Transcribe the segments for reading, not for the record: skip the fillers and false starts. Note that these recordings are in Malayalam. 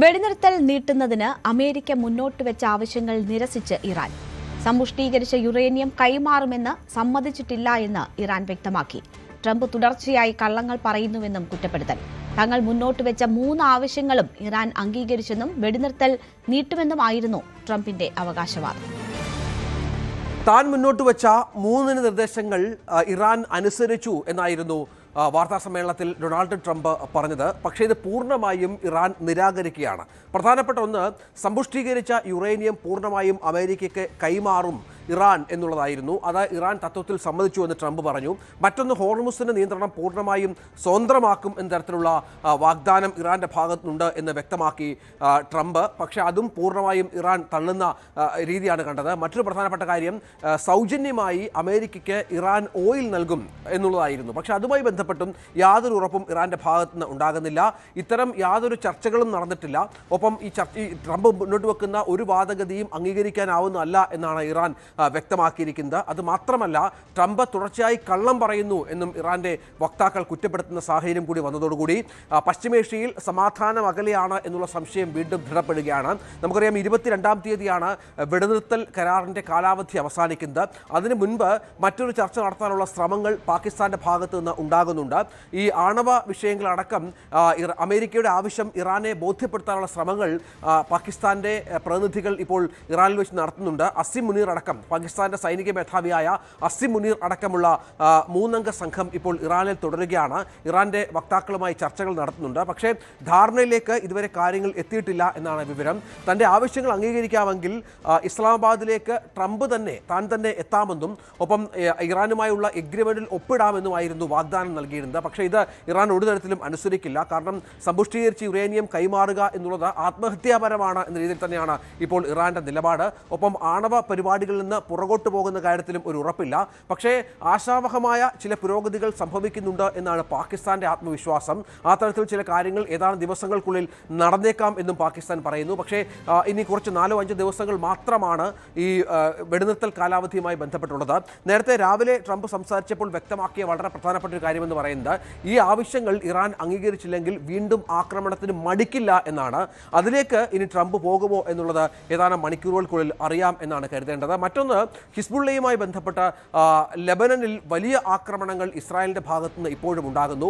വെടിനിർത്തൽ നീട്ടുന്നതിന് അമേരിക്ക മുന്നോട്ട് വെച്ച ആവശ്യങ്ങൾ നിരസിച്ച് ഇറാൻ. സമ്പുഷ്ടീകരിച്ച യുറേനിയം കൈമാറുമെന്ന് സമ്മതിച്ചിട്ടില്ല എന്ന് ഇറാൻ വ്യക്തമാക്കി. ട്രംപ് തുടർച്ചയായി കള്ളങ്ങൾ പറയുന്നുവെന്നും കുറ്റപ്പെടുത്തൽ. തങ്ങൾ മുന്നോട്ട് വെച്ച 3 ആവശ്യങ്ങളും ഇറാൻ അംഗീകരിച്ചെന്നും വെടിനിർത്തൽ നീട്ടുമെന്നുമായിരുന്നു ട്രംപിന്റെ അവകാശവാദം. താൻ മുന്നോട്ട് വെച്ച 3 നിർദ്ദേശങ്ങൾ ഇറാൻ അനുസരിച്ചു എന്നായിരുന്നു വാർത്താ സമ്മേളനത്തിൽ ഡൊണാൾഡ് ട്രംപ് പറഞ്ഞത്. പക്ഷേ ഇത് പൂർണ്ണമായും ഇറാൻ നിരാകരിക്കുകയാണ്. പ്രധാനപ്പെട്ട ഒന്ന്, സമ്പുഷ്ടീകരിച്ച യുറേനിയം പൂർണ്ണമായും അമേരിക്കയ്ക്ക് കൈമാറും ഇറാൻ എന്നുള്ളതായിരുന്നു. അത് ഇറാൻ തത്വത്തിൽ സമ്മതിച്ചു എന്ന് ട്രംപ് പറഞ്ഞു. മറ്റൊന്ന്, ഹോർമുസിന്റെ നിയന്ത്രണം പൂർണ്ണമായും സ്വതന്ത്രമാക്കും എന്ന തരത്തിലുള്ള വാഗ്ദാനം ഇറാന്റെ ഭാഗത്തുനിന്നുണ്ട് എന്ന് വ്യക്തമാക്കി ട്രംപ്. പക്ഷേ അതും പൂർണ്ണമായും ഇറാൻ തള്ളുന്ന രീതിയാണ് കണ്ടത്. മറ്റൊരു പ്രധാനപ്പെട്ട കാര്യം, സൗജന്യമായി അമേരിക്കയ്ക്ക് ഇറാൻ ഓയിൽ നൽകും എന്നുള്ളതായിരുന്നു. പക്ഷേ അതുമായി ബന്ധപ്പെട്ടും യാതൊരു ഉറപ്പും ഇറാന്റെ ഭാഗത്തുനിന്ന് ഉണ്ടാകുന്നില്ല. ഇത്തരം യാതൊരു ചർച്ചകളും നടന്നിട്ടില്ല. ഒപ്പം ഈ ട്രംപ് മുന്നോട്ട് വെക്കുന്ന ഒരു വാദഗതിയും അംഗീകരിക്കാനാവുന്നതല്ല എന്നാണ് ഇറാൻ വ്യക്തമാക്കിയിരിക്കുന്നത്. അത് മാത്രമല്ല, ട്രംപ് തുടർച്ചയായി കള്ളം പറയുന്നു എന്നും ഇറാന്റെ വക്താക്കൾ കുറ്റപ്പെടുത്തുന്ന സാഹചര്യം കൂടി വന്നതോടുകൂടി പശ്ചിമേഷ്യയിൽ സമാധാനം അകലെയാണ് എന്നുള്ള സംശയം വീണ്ടും ദൃഢപ്പെടുകയാണ്. നമുക്കറിയാം, 22-ാം തീയതിയാണ് വെടിനിർത്തൽ കരാറിന്റെ കാലാവധി അവസാനിക്കുന്നത്. അതിനു മുൻപ് മറ്റൊരു ചർച്ച നടത്താനുള്ള ശ്രമങ്ങൾ പാകിസ്ഥാന്റെ ഭാഗത്തു നിന്ന് ഉണ്ടാകുന്നുണ്ട്. ഈ ആണവ വിഷയങ്ങളടക്കം അമേരിക്കയുടെ ആവശ്യം ഇറാനെ ബോധ്യപ്പെടുത്താനുള്ള ശ്രമങ്ങൾ പാകിസ്ഥാന്റെ പ്രതിനിധികൾ ഇപ്പോൾ ഇറാനിൽ വെച്ച് നടത്തുന്നുണ്ട്. അസിം മുനീർ അടക്കം, പാകിസ്ഥാന്റെ സൈനിക മേധാവിയായ അസിം മുനീർ അടക്കമുള്ള 3 അംഗ സംഘം ഇപ്പോൾ ഇറാനിൽ തുടരുകയാണ്. ഇറാന്റെ വക്താക്കളുമായി ചർച്ചകൾ നടത്തുന്നുണ്ട്. പക്ഷേ ധാരണയിലേക്ക് ഇതുവരെ കാര്യങ്ങൾ എത്തിയിട്ടില്ല എന്നാണ് വിവരം. തന്റെ ആവശ്യങ്ങൾ അംഗീകരിക്കാമെങ്കിൽ ഇസ്ലാമാബാദിലേക്ക് താൻ തന്നെ എത്താമെന്നും ഒപ്പം ഇറാനുമായുള്ള എഗ്രിമെന്റിൽ ഒപ്പിടാമെന്നുമായിരുന്നു വാഗ്ദാനം നൽകിയിരുന്നത്. പക്ഷേ ഇത് ഇറാൻ ഒരു തരത്തിലും അനുസരിക്കില്ല. കാരണം സമ്പുഷ്ടീകരിച്ച് യുറേനിയം കൈമാറുക എന്നുള്ളത് ആത്മഹത്യാപരമാണ് എന്ന രീതിയിൽ തന്നെയാണ് ഇപ്പോൾ ഇറാന്റെ നിലപാട്. ഒപ്പം ആണവ പരിപാടികളിൽ നിന്ന് പുറകോട്ട് പോകുന്ന കാര്യത്തിലും ഒരു ഉറപ്പില്ല. പക്ഷേ ആശാവഹമായ ചില പുരോഗതികൾ സംഭവിക്കുന്നുണ്ട് എന്നാണ് പാകിസ്ഥാന്റെ ആത്മവിശ്വാസം. ആ തരത്തിൽ ചില കാര്യങ്ങൾ ഏതാനും ദിവസങ്ങൾക്കുള്ളിൽ നടന്നേക്കാം എന്നും പാകിസ്ഥാൻ പറയുന്നു. പക്ഷേ ഇനി കുറച്ച് 4-5 ദിവസങ്ങൾ മാത്രമാണ് ഈ വെടിനിർത്തൽ കാലാവധിയുമായി ബന്ധപ്പെട്ടുള്ളത്. നേരത്തെ രാവിലെ ട്രംപ് സംസാരിച്ചപ്പോൾ വ്യക്തമാക്കിയ വളരെ പ്രധാനപ്പെട്ട ഒരു കാര്യമെന്ന് പറയുന്നത്, ഈ ആവശ്യങ്ങൾ ഇറാൻ അംഗീകരിച്ചില്ലെങ്കിൽ വീണ്ടും ആക്രമണത്തിന് മടിക്കില്ല എന്നാണ്. അതിലേക്ക് ഇനി ട്രംപ് പോകുമോ എന്നുള്ളത് ഏതാനും മണിക്കൂറുകൾക്കുള്ളിൽ അറിയാം എന്നാണ് കരുതേണ്ടത്. മറ്റൊന്ന്, ഹിസ്ബുള്ളയുമായി ബന്ധപ്പെട്ട ലെബനനിൽ വലിയ ആക്രമണങ്ങൾ ഇസ്രായേലിന്റെ ഭാഗത്തുനിന്ന് ഇപ്പോഴും ഉണ്ടാകുന്നു.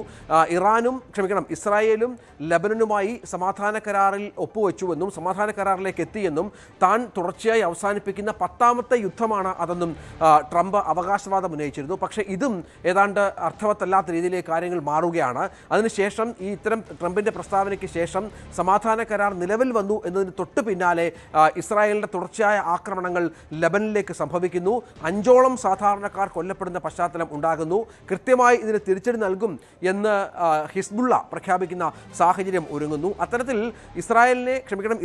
ഇസ്രായേലും ലെബനനുമായി സമാധാന കരാറിൽ ഒപ്പുവെച്ചുവെന്നും സമാധാന കരാറിലേക്ക് എത്തിയെന്നും താൻ തുടർച്ചയായി അവസാനിപ്പിക്കുന്ന 10ാമത്തെ യുദ്ധമാണ് അതെന്നും ട്രംപ് അവകാശവാദം ഉന്നയിച്ചിരുന്നു. പക്ഷേ ഇതും ഏതാണ്ട് അർത്ഥവത്തല്ലാത്ത രീതിയിലേക്ക് കാര്യങ്ങൾ മാറുകയാണ്. അതിനുശേഷം ഇത്തരം ട്രംപിന്റെ പ്രസ്താവനയ്ക്ക് ശേഷം സമാധാന കരാർ നിലവിൽ വന്നു എന്നതിന് തൊട്ട് പിന്നാലെ ഇസ്രായേലിന്റെ തുടർച്ചയായ ആക്രമണങ്ങൾ ലെബനിലേക്ക് സംഭവിക്കുന്നു. 5ഓളം സാധാരണക്കാർ കൊല്ലപ്പെടുന്ന പശ്ചാത്തലം ഉണ്ടാകുന്നു. കൃത്യമായി ഇതിന് തിരിച്ചടി നൽകും എന്ന് ഹിസ്ബുള്ള പ്രഖ്യാപിക്കുന്ന സാഹചര്യം ഒരുങ്ങുന്നു. അത്തരത്തിൽ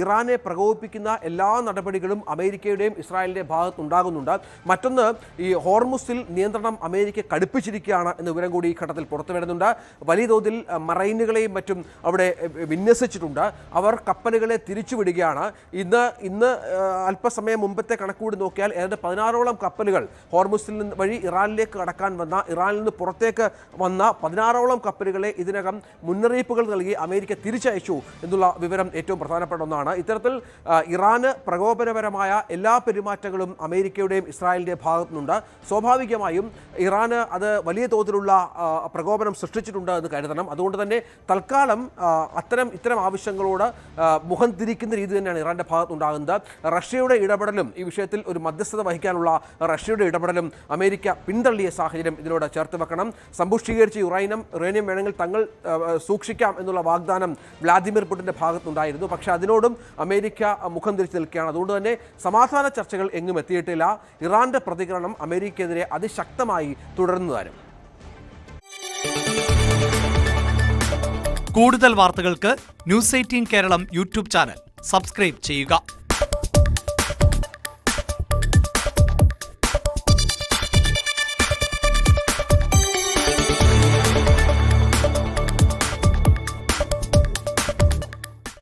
ഇറാനെ പ്രകോപിപ്പിക്കുന്ന എല്ലാ നടപടികളും അമേരിക്കയുടെയും ഇസ്രായേലിന്റെയും ഭാഗത്തുണ്ടാകുന്നുണ്ട്. മറ്റൊന്ന്, ഈ ഹോർമുസിൽ നിയന്ത്രണം അമേരിക്ക കടുപ്പിച്ചിരിക്കുകയാണ് എന്ന വിവരം കൂടി ഈ ഘട്ടത്തിൽ പുറത്തു വരുന്നുണ്ട്. വലിയ തോതിൽ മറൈനുകളെയും മറ്റും അവിടെ വിന്യസിച്ചിട്ടുണ്ട്. അവർ കപ്പലുകളെ തിരിച്ചുവിടുകയാണ്. ഇന്ന് അല്പസമയം മുമ്പത്തെ കണക്കുകൂടി നോക്കിയാൽ ഏതാണ്ട് 16ഓളം കപ്പലുകൾ ഹോർമുസിൽ നിന്ന് വഴി ഇറാനിലേക്ക് കടക്കാൻ വന്ന, ഇറാനിൽ നിന്ന് പുറത്തേക്ക് വന്ന 16ഓളം കപ്പലുകളെ ഇതിനകം മുന്നറിയിപ്പുകൾ നൽകി അമേരിക്ക തിരിച്ചയച്ചു എന്നുള്ള വിവരം ഏറ്റവും പ്രധാനപ്പെട്ട ഒന്നാണ്. ഇത്തരത്തിൽ ഇറാന് പ്രകോപനപരമായ എല്ലാ പെരുമാറ്റങ്ങളും അമേരിക്കയുടെയും ഇസ്രായേലിൻ്റെയും ഭാഗത്തുനിന്നുണ്ട്. സ്വാഭാവികമായും ഇറാന് അത് വലിയ തോതിലുള്ള പ്രകോപനം സൃഷ്ടിച്ചിട്ടുണ്ട് എന്ന് കരുതണം. അതുകൊണ്ട് തന്നെ തൽക്കാലം ഇത്തരം ആവശ്യങ്ങളോട് മുഖം തിരിക്കുന്ന രീതി തന്നെയാണ് ഇറാന്റെ ഭാഗത്തുണ്ടാകുന്നത്. റഷ്യയുടെ ഇടപെടലും ഈ വിഷയത്തിൽ ഒരു മധ്യസ്ഥത വഹിക്കാനുള്ള റഷ്യയുടെ ഇടപെടലും അമേരിക്ക പിന്തള്ളിയ സാഹചര്യം ഇതിനോട് ചേർത്ത് വെക്കണം. സമ്പുഷ്ടീകരിച്ച യുറേനിയം വേണമെങ്കിൽ തങ്ങൾ സൂക്ഷിക്കാം എന്നുള്ള വാഗ്ദാനം വ്ളാദിമിർ പുടിന്റെ ഭാഗത്തുണ്ടായിരുന്നു. പക്ഷേ അതിനോടും അമേരിക്ക മുഖം തിരിച്ചു നിൽക്കുകയാണ്. അതുകൊണ്ട് തന്നെ സമാധാന ചർച്ചകൾ എങ്ങും എത്തിയിട്ടില്ല. ഇറാന്റെ പ്രതികരണം അമേരിക്കയ്ക്കെതിരെ അതിശക്തമായി തുടരുന്നതാനും. കൂടുതൽ വാർത്തകൾക്ക് news 18 Keralam YouTube channel subscribe ചെയ്യുക.